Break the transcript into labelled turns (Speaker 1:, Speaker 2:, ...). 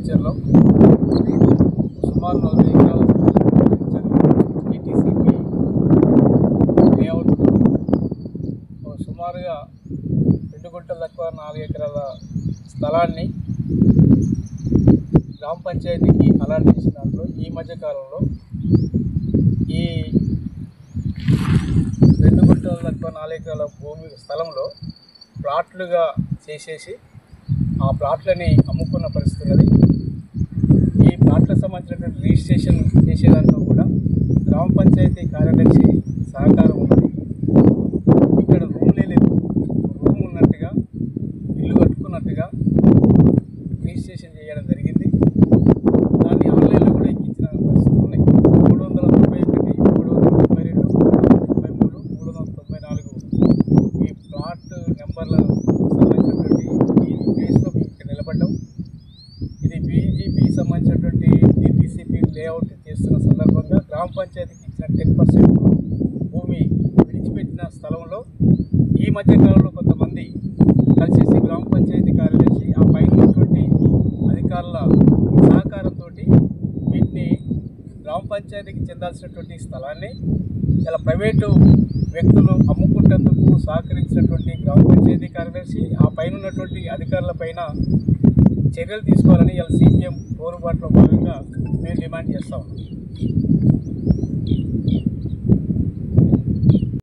Speaker 1: వెంచర్లో సుమారు 40 ఎకరాల ఈటీసీపీ లేఅవుట్ సుమారుగా 2 గుంటల తక్కువ 4 ఎకరాల స్థలాన్ని గ్రామ పంచాయతీకి అలాట్ చేసిన దాంట్లో ఈ మధ్యకాలంలో ఈ 2 గుంటల తక్కువ 4 ఎకరాల స్థలంలో ప్లాట్లుగా చేసేసి ఆ ప్లాట్లని అమ్ముకున్న పరిస్థితి ఉన్నది. ఈ ప్లాట్లకు సంబంధించినటువంటి రిజిస్ట్రేషన్ చేసేదాంట్లో కూడా గ్రామ పంచాయతీ కార్యదర్శి సహకారం ఉన్నది. ఇక్కడ రూమ్లే లేదు, రూమ్ ఉన్నట్టుగా ఇల్లు కట్టుకున్నట్టుగా రిజిస్ట్రేషన్ చేయడం జరిగింది. దాన్ని ఆన్లైన్లో కూడా ఎక్కించిన పరిస్థితులు ఉన్నాయి. 391, 392, 393, 394 ఈ ప్లాట్ నెంబర్లకు సంబంధించినటువంటి ఈ ప్లేస్లో ఇక్కడ నిలబడ్డాం. ఇది బీజేపీకి సంబంధించినటువంటి ఈటీసీపీ లేఅవుట్ చేస్తున్న సందర్భంగా గ్రామ పంచాయతీకి ఇచ్చిన 10% భూమి విడిచిపెట్టిన స్థలంలో ఈ మధ్యకాలంలో కొంతమంది కలిసేసి గ్రామ పంచాయతీ కార్యదర్శి ఆ పైన ఉన్నటువంటి అధికారుల సహకారంతో వీటిని గ్రామ పంచాయతీకి చెందాల్సినటువంటి స్థలాన్ని ఇలా ప్రైవేటు వ్యక్తులు అమ్ముకుంటేందుకు సహకరించినటువంటి గ్రామ పంచాయతీ కార్యదర్శి ఆ పైన ఉన్నటువంటి అధికారుల పైన చర్యలు తీసుకోవాలని ఇలా సిపిఎం పోరుబాటులో భాగంగా మేము డిమాండ్ చేస్తాం.